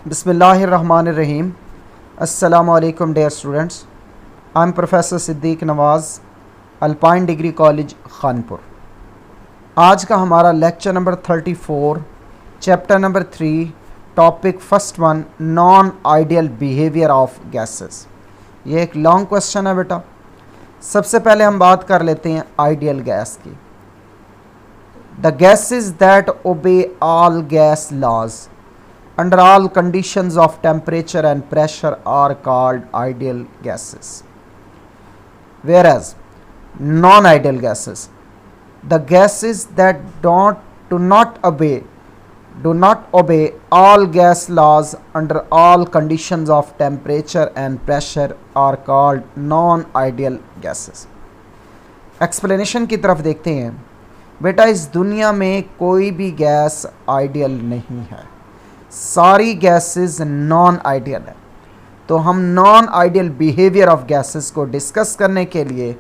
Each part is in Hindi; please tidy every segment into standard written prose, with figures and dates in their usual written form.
बिस्मिल्लाहिर्रहमानिर्रहीम। अस्सलामु अलैकुम dear students. I am professor Siddique Nawaz, Alpine Degree College Khanpur. आज का हमारा lecture number 34, chapter number 3, topic first one, non ideal behaviour of gases. ये एक लॉन्ग क्वेश्चन है बेटा। सबसे पहले हम बात कर लेते हैं आइडियल गैस की। The gases that obey all gas laws under all conditions of temperature and pressure are called ideal gases, whereas non-ideal gases, the gases that do not obey all gas laws under all conditions of temperature and pressure are called non-ideal gases. Explanation की तरफ देखते हैं। बेटा, इस दुनिया में कोई भी गैस आइडियल नहीं है, सारी गैसेस नॉन आइडियल है। तो हम non ideal behaviour of gases को डिस्कस करने के लिए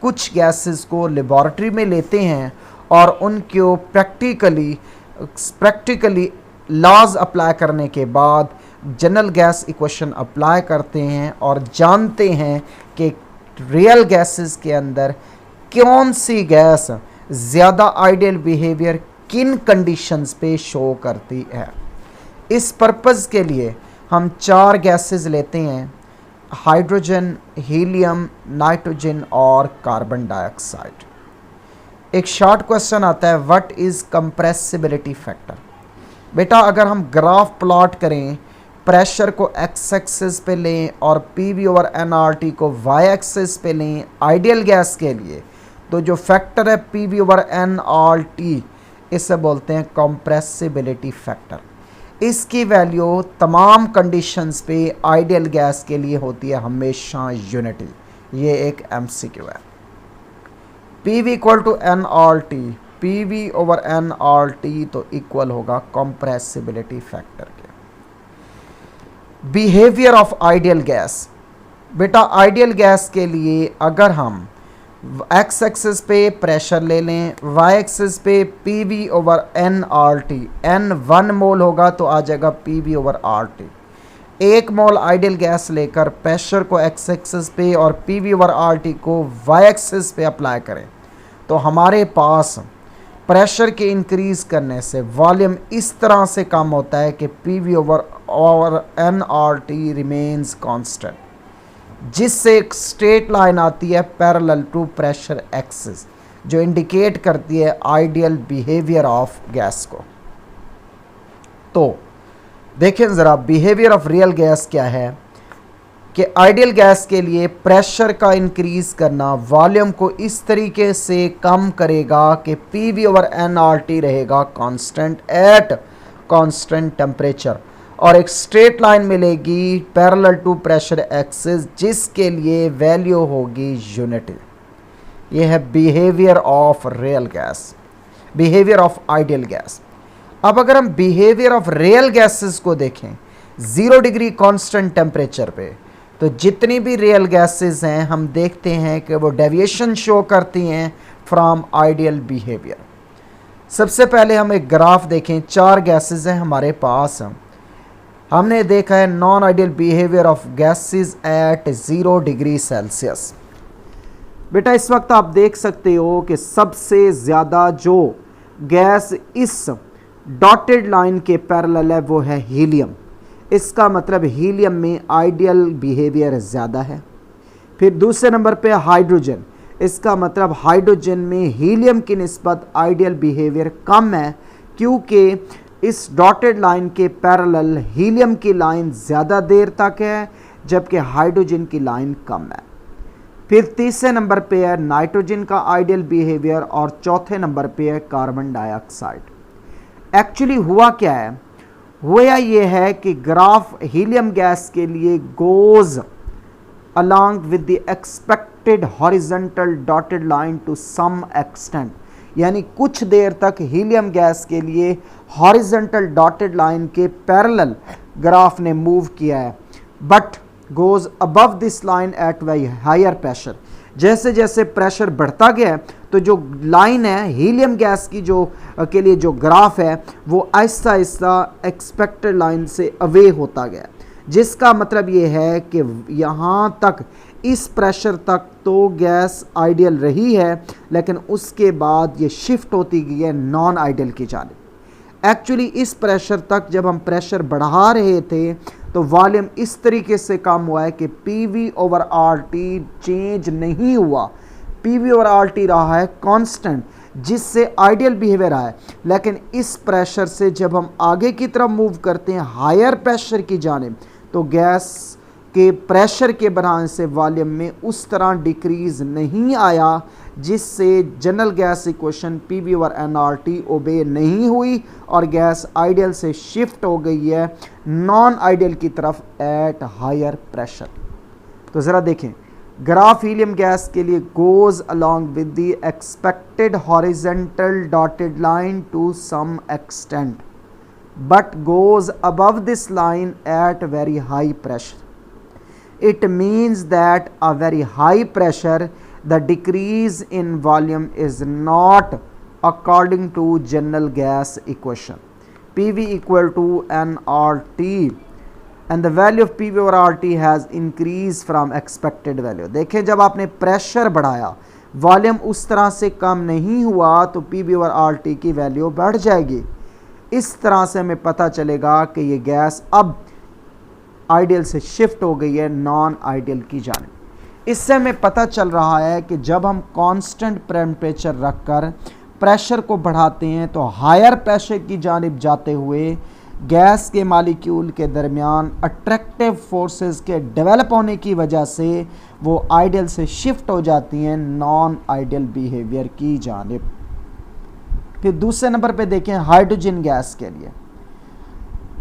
कुछ गैसेस को लेबॉरेटरी में लेते हैं और उनको प्रैक्टिकली लॉज अप्लाई करने के बाद जनरल गैस इक्वेशन अप्लाई करते हैं और जानते हैं कि रियल गैसेस के अंदर कौन सी गैस ज़्यादा आइडियल बिहेवियर किन कंडीशंस पे शो करती है। इस पर्पज़ के लिए हम 4 गैसेस लेते हैं, हाइड्रोजन, हीलियम, नाइट्रोजन और कार्बन डाइऑक्साइड। एक शॉर्ट क्वेश्चन आता है, व्हाट इज़ कंप्रेसिबिलिटी फैक्टर। बेटा, अगर हम ग्राफ प्लॉट करें, प्रेशर को एक्स एक्सिस पे लें और PV/nRT को वाई एक्सिस पे लें आइडियल गैस के लिए, तो जो फैक्टर है PV/nRT, इसे बोलते हैं कंप्रेसिबिलिटी फैक्टर। इसकी वैल्यू तमाम कंडीशंस पे आइडियल गैस के लिए होती है हमेशा यूनिटी। ये एक MCQ है। PV/nRT, PV/nRT तो इक्वल होगा कंप्रेसिबिलिटी फैक्टर के। Behaviour of ideal gas. बेटा, आइडियल गैस के लिए अगर हम एक्स एक्सिस पे प्रेशर ले लें, वाई एक्सिस पे PV/nRT, n 1 मोल होगा तो आ जाएगा PV/RT। 1 मोल आइडियल गैस लेकर प्रेशर को एक्स एक्सिस पे और PV/RT को वाई एक्सिस पे अप्लाई करें तो हमारे पास प्रेशर के इंक्रीज़ करने से वॉल्यूम इस तरह से कम होता है कि PV/nRT रिमेन्स कांस्टेंट, जिससे एक स्ट्रेट लाइन आती है पैरेलल टू प्रेशर एक्सिस, जो इंडिकेट करती है आइडियल बिहेवियर ऑफ गैस को। तो देखें ज़रा, बिहेवियर ऑफ रियल गैस क्या है कि आइडियल गैस के लिए प्रेशर का इंक्रीज़ करना वॉल्यूम को इस तरीके से कम करेगा कि PV/nRT रहेगा कांस्टेंट एट कांस्टेंट टेम्परेचर और एक स्ट्रेट लाइन मिलेगी पैरेलल टू प्रेशर एक्सिस, जिसके लिए वैल्यू होगी यूनिटी। ये है behaviour of real gas, behaviour of ideal gas. अब अगर हम बिहेवियर ऑफ रियल गैसेस को देखें 0 डिग्री कांस्टेंट टेम्परेचर पे, तो जितनी भी रियल गैसेस हैं हम देखते हैं कि वो डेविएशन शो करती हैं फ्रॉम आइडियल बिहेवियर। सबसे पहले हम एक ग्राफ देखें, 4 गैसेस हैं हमारे पास। हमने देखा है non ideal behaviour of gases at 0 degree Celsius. बेटा, इस वक्त आप देख सकते हो कि सबसे ज़्यादा जो गैस इस डॉटेड लाइन के पैरेलल है वो है हीलियम। इसका मतलब हीलियम में आइडियल बिहेवियर ज़्यादा है। फिर दूसरे नंबर पे हाइड्रोजन। इसका मतलब हाइड्रोजन में हीलियम की निस्बत आइडियल बिहेवियर कम है, क्योंकि इस डॉटेड लाइन के पैरेलल हीलियम की लाइन ज़्यादा देर तक है जबकि हाइड्रोजन की लाइन कम है। फिर तीसरे नंबर पे है नाइट्रोजन का आइडियल बिहेवियर और चौथे नंबर पे है कार्बन डाइऑक्साइड। एक्चुअली हुआ क्या है, हुआ ये है कि ग्राफ हीलियम गैस के लिए goes along with the expected horizontal dotted line to some extent, यानी कुछ देर तक हीलियम गैस के लिए हॉरिजॉन्टल डॉटेड लाइन के पैरेलल ग्राफ ने मूव किया है, but goes above this line at very higher pressure, जैसे जैसे प्रेशर बढ़ता गया तो जो लाइन है हीलियम गैस की जो के लिए जो ग्राफ है वो आहिस्ता आहिस्ता एक्सपेक्टेड लाइन से अवे होता गया, जिसका मतलब ये है कि यहाँ तक इस प्रेशर तक तो गैस आइडियल रही है, लेकिन उसके बाद ये शिफ्ट होती गई है नॉन आइडियल की जानिब। एक्चुअली इस प्रेशर तक जब हम प्रेशर बढ़ा रहे थे तो वॉल्यूम इस तरीके से कम हुआ है कि PV/RT चेंज नहीं हुआ, PV/RT रहा है कांस्टेंट, जिससे आइडियल बिहेवियर आया। लेकिन इस प्रेशर से जब हम आगे की तरफ मूव करते हैं हायर प्रेशर की जानिब, तो गैस के प्रेशर के बढ़ाने से वॉल्यूम में उस तरह डिक्रीज नहीं आया, जिससे जनरल गैस इक्वेशन PV/RT ओबे नहीं हुई और गैस आइडियल से शिफ्ट हो गई है नॉन आइडियल की तरफ एट हायर प्रेशर। तो ज़रा देखें, ग्राफ हीलियम गैस के लिए goes along with the expected horizontal dotted line to some extent but goes above this line at very high pressure. It means that a very high pressure, the decrease in volume is not according to general gas equation. PV equal to nRT and the value of PV/RT has increased from expected value. देखें, जब आपने प्रेशर बढ़ाया वॉल्यूम उस तरह से कम नहीं हुआ तो PV/RT की वैल्यू बढ़ जाएगी। इस तरह से हमें पता चलेगा कि ये गैस अब आइडियल से शिफ्ट हो गई है नॉन आइडियल की जानिब। इससे हमें पता चल रहा है कि जब हम कांस्टेंट टेम्परेचर रखकर प्रेशर को बढ़ाते हैं तो हायर प्रेशर की जानिब जाते हुए गैस के मॉलिक्यूल के दरमियान अट्रैक्टिव फोर्सेस के डेवलप होने की वजह से वो आइडियल से शिफ्ट हो जाती हैं नॉन आइडियल बिहेवियर की जानिब। फिर दूसरे नंबर पे देखें हाइड्रोजन गैस के लिए।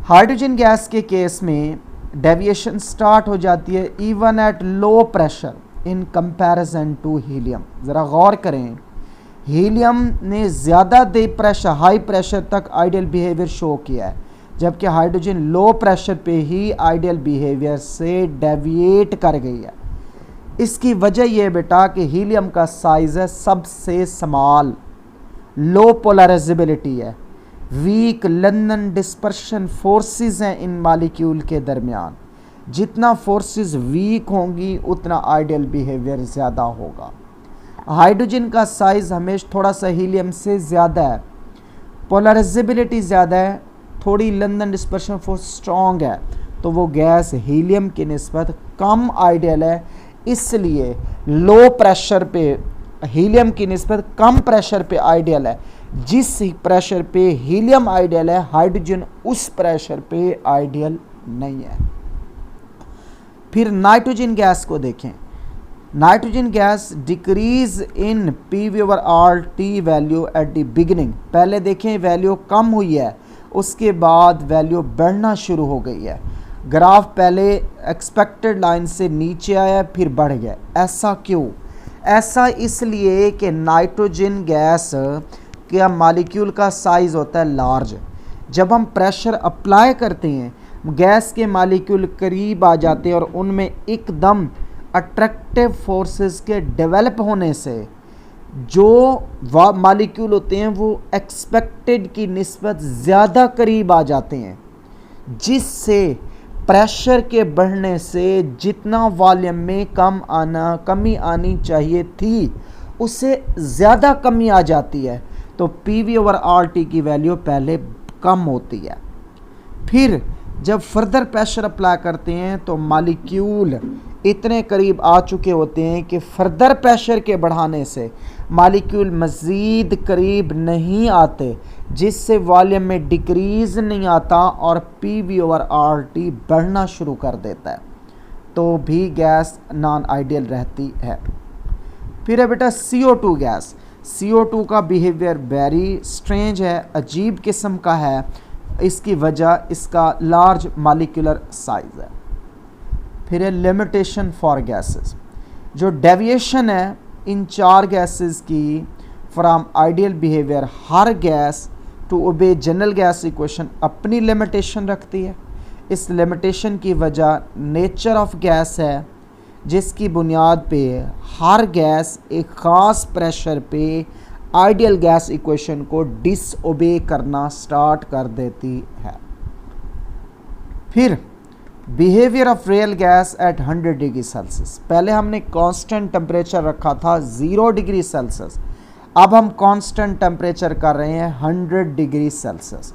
हाइड्रोजन गैस के केस में डेविएशन स्टार्ट हो जाती है even at low pressure in comparison to helium. ज़रा गौर करें, हीलियम ने ज़्यादा देर प्रेशर हाई प्रेशर तक आइडियल बिहेवियर शो किया है, जबकि हाइड्रोजन लो प्रेशर पे ही आइडियल बिहेवियर से डेविएट कर गई है। इसकी वजह यह बेटा कि हीलियम का साइज़ है सबसे स्मॉल, लो पोलराइजेबिलिटी है, वीक लंदन डिस्पर्शन फोर्सेस हैं इन मॉलिक्यूल के दरमियान। जितना फोर्सेस वीक होंगी उतना आइडियल बिहेवियर ज़्यादा होगा। हाइड्रोजन का साइज़ हमेशा थोड़ा सा हीलियम से ज़्यादा है, पोलराइजेबिलिटी ज़्यादा है, थोड़ी लंदन डिस्पर्शन फोर्स स्ट्रॉन्ग है, तो वो गैस हीलियम की निस्बत कम आइडियल है। इसलिए लो प्रेशर पे हीलियम की निस्बत कम प्रेशर पे आइडियल है। जिस प्रेशर पे हीलियम आइडियल है हाइड्रोजन उस प्रेशर पे आइडियल नहीं है। फिर नाइट्रोजन गैस को देखें। Nitrogen gas decrease in PV/RT value at the beginning. पहले देखें वैल्यू कम हुई है, उसके बाद वैल्यू बढ़ना शुरू हो गई है। ग्राफ पहले एक्सपेक्टेड लाइन से नीचे आया फिर बढ़ गया। ऐसा क्यों? ऐसा इसलिए कि नाइट्रोजन गैस का मॉलिक्यूल का साइज़ होता है लार्ज। जब हम प्रेशर अप्लाई करते हैं गैस के मॉलिक्यूल करीब आ जाते हैं और उनमें एकदम अट्रैक्टिव फोर्सेस के डेवलप होने से जो मॉलिक्यूल होते हैं वो एक्सपेक्टेड की निस्बत ज़्यादा करीब आ जाते हैं, जिससे प्रेशर के बढ़ने से जितना वॉल्यूम में कमी आनी चाहिए थी उससे ज़्यादा कमी आ जाती है, तो PV/RT की वैल्यू पहले कम होती है। फिर जब फर्दर प्रेशर अप्लाई करते हैं तो मॉलिक्यूल इतने करीब आ चुके होते हैं कि फर्दर प्रेशर के बढ़ाने से मॉलिक्यूल मज़ीद करीब नहीं आते, जिससे वॉल्यूम में डिक्रीज़ नहीं आता और PV/RT बढ़ना शुरू कर देता है, तो भी गैस नॉन आइडियल रहती है। फिर है बेटा CO2 गैस। CO2 का बिहेवियर वेरी स्ट्रेंज है, अजीब किस्म का है। इसकी वजह इसका लार्ज मॉलिक्यूलर साइज़ है। फिर है लिमिटेशन फॉर गैसेस। जो डेविएशन है इन चार गैसेस की फ्रॉम आइडियल बिहेवियर, हर gas to obey general gas equation अपनी लिमिटेशन रखती है। इस लिमिटेशन की वजह नेचर ऑफ गैस है। जिसकी बुनियाद पे हर गैस एक ख़ास प्रेशर पे आइडियल गैस इक्वेशन को डिसओबे करना स्टार्ट कर देती है। फिर behaviour of real gas at 100 degree Celsius. पहले हमने कांस्टेंट टेम्परेचर रखा था 0 डिग्री सेल्सियस, अब हम कांस्टेंट टेम्परेचर कर रहे हैं 100 डिग्री सेल्सियस।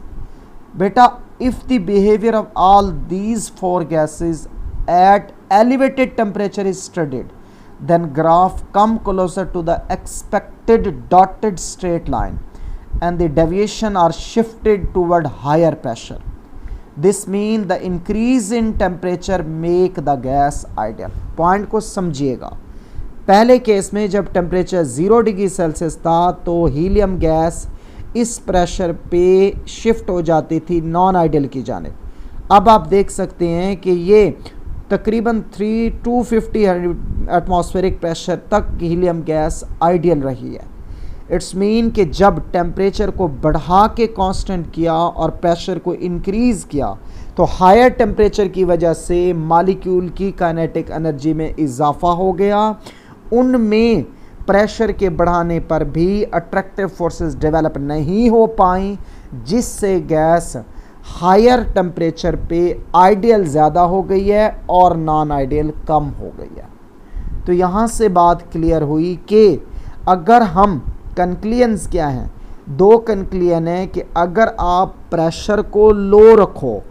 बेटा if the behaviour of all these 4 gases eight elevated temperature is studied, then graph come closer to the expected dotted straight line and the deviation are shifted toward higher pressure. This means the increase in temperature make the gas ideal. Point को समझिएगा। पहले केस में जब टेम्परेचर 0 डिग्री सेल्सियस था तो हीलियम गैस इस प्रेशर पे शिफ्ट हो जाती थी नॉन आइडियल की जानिब। अब आप देख सकते हैं कि ये तकरीबन 250 एटमॉस्फेरिक प्रेशर तक हीलियम गैस आइडियल रही है। इट्स मीन कि जब टेम्परेचर को बढ़ा के कांस्टेंट किया और प्रेशर को इंक्रीज़ किया तो हायर टेम्परेचर की वजह से मॉलिक्यूल की काइनेटिक एनर्जी में इजाफा हो गया। उनमें प्रेशर के बढ़ाने पर भी अट्रैक्टिव फोर्सेस डेवलप नहीं हो पाई, जिससे गैस हायर टेम्परेचर पे आइडियल ज़्यादा हो गई है और नॉन आइडियल कम हो गई है। तो यहाँ से बात क्लियर हुई कि अगर हम कंक्लूजन्स क्या हैं, 2 कंक्लूजन है कि अगर आप प्रेशर को लो रखो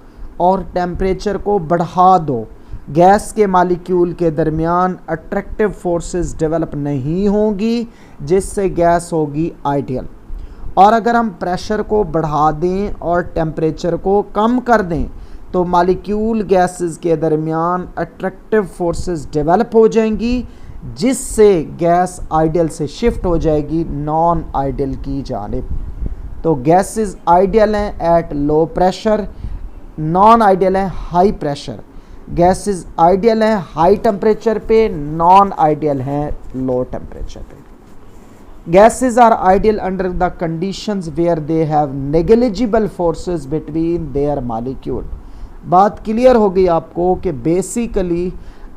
और टेम्परेचर को बढ़ा दो, गैस के मॉलिक्यूल के दरमियान अट्रैक्टिव फोर्सेस डेवलप नहीं होंगी, जिससे गैस होगी आइडियल। और अगर हम प्रेशर को बढ़ा दें और टेम्परेचर को कम कर दें तो मॉलिक्यूल गैसेस के दरमियान अट्रैक्टिव फोर्सेस डेवलप हो जाएंगी, जिससे गैस आइडियल से शिफ्ट हो जाएगी नॉन आइडियल की जानिब। तो गैसेस आइडियल हैं eight low pressure, non ideal हैं हाई प्रेशर। गैसेस आइडियल हैं हाई टेम्परेचर पे, नॉन आइडियल हैं लो टेम्परेचर पे। Gases are ideal under the conditions where they have negligible forces between their molecule. बात क्लियर हो गई आपको कि बेसिकली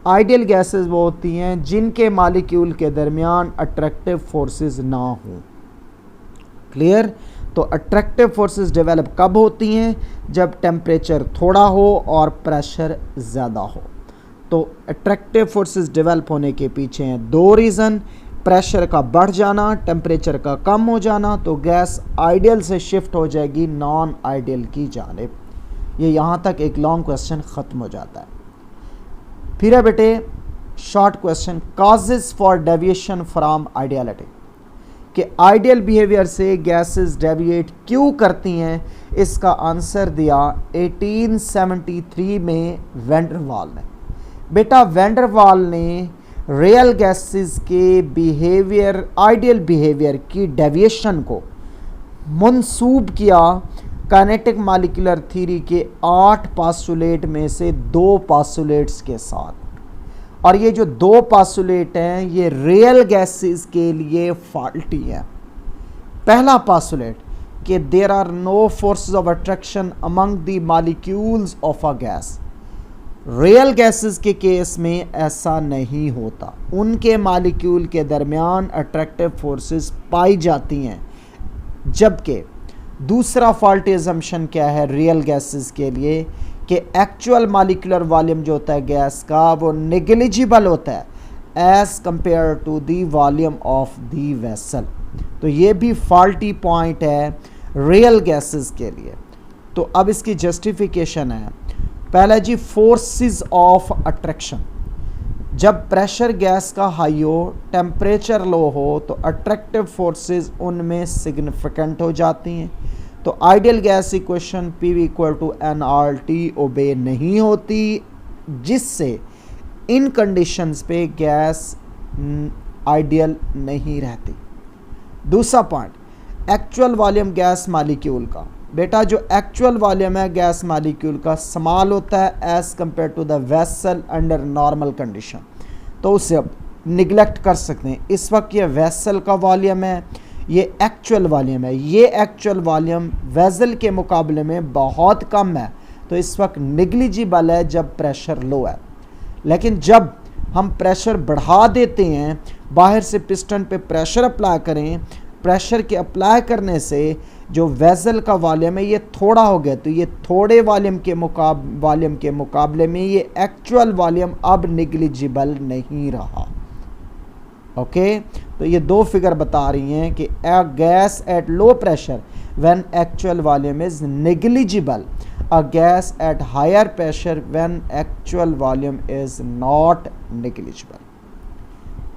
आइडियल गैसेस वो होती हैं जिनके मॉलिक्यूल के दरमियान अट्रैक्टिव फोर्सेस ना हों। क्लियर? तो अट्रैक्टिव फोर्सेस डेवलप कब होती हैं? जब टेम्परेचर थोड़ा हो और प्रेशर ज़्यादा हो। तो अट्रैक्टिव फोर्सेस डेवलप होने के पीछे हैं 2 रीज़न, प्रेशर का बढ़ जाना, टेम्परेचर का कम हो जाना, तो गैस आइडियल से शिफ्ट हो जाएगी नॉन आइडियल की जानिब। ये यहाँ तक एक लॉन्ग क्वेश्चन ख़त्म हो जाता है। फिर है बेटे short question, causes for deviation from ideality, कि आइडियल बिहेवियर से गैसेस डेविएट क्यों करती हैं। इसका आंसर दिया 1873 में वैंडरवाल ने। बेटा वैंडरवाल ने रियल गैसेस के बिहेवियर, आइडियल बिहेवियर की डेविएशन को मंसूब किया काइनेटिक मॉलिक्यूलर थ्योरी के 8 पास्टुलेट में से 2 पास्टुलेट्स के साथ। और ये जो 2 पास्टुलेट हैं ये रियल गैसेस के लिए फॉल्टी हैं। पहला पास्टुलेट कि there are no forces of attraction among the molecules of a gas. Real gases के केस में ऐसा नहीं होता, उनके मॉलिक्यूल के दरमियान अट्रैक्टिव फोर्सेस पाई जाती हैं। जबकि दूसरा फॉल्टी असम्पशन क्या है रियल गैसेस के लिए कि एक्चुअल मॉलिक्यूलर वॉल्यूम जो होता है गैस का वो नेग्लिजिबल होता है as compare to the volume of the vessel. तो ये भी फॉल्टी पॉइंट है रियल गैसेस के लिए। तो अब इसकी जस्टिफिकेशन है, पहला जी फोर्सेस ऑफ अट्रैक्शन। जब प्रेशर गैस का हाई हो, टेम्परेचर लो हो तो अट्रैक्टिव फोर्सेस उनमें सिग्निफिकेंट हो जाती हैं। तो ideal gas equation P = nRT obey नहीं होती, जिससे इन कंडीशंस पे गैस आइडियल नहीं रहती। दूसरा point, actual volume gas molecule का। बेटा जो एक्चुअल वॉल्यूम है गैस मॉलिक्यूल का स्मॉल होता है as compare to the vessel under normal condition, तो उसे अब निगलेक्ट कर सकते हैं। इस वक्त ये वेसल का वॉल्यूम है, ये एक्चुअल वॉल्यूम है, ये एक्चुअल वॉल्यूम वेसल के मुकाबले में बहुत कम है, तो इस वक्त निगलिजिबल है जब प्रेशर लो है। लेकिन जब हम प्रेशर बढ़ा देते हैं, बाहर से पिस्टन पे प्रेशर अप्लाई करें, प्रेशर के अप्लाई करने से जो वेसल का वॉल्यूम है ये थोड़ा हो गया, तो ये थोड़े वॉल्यूम के मुकाबले में ये एक्चुअल वॉल्यूम अब निग्लिजिबल नहीं रहा। ओके, तो ये दो फिगर बता रही हैं कि a gas at low pressure when actual volume is negligible, a gas at higher pressure when actual volume is not negligible.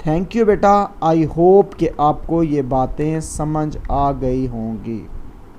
Thank you बेटा, आई होप कि आपको ये बातें समझ आ गई होंगी।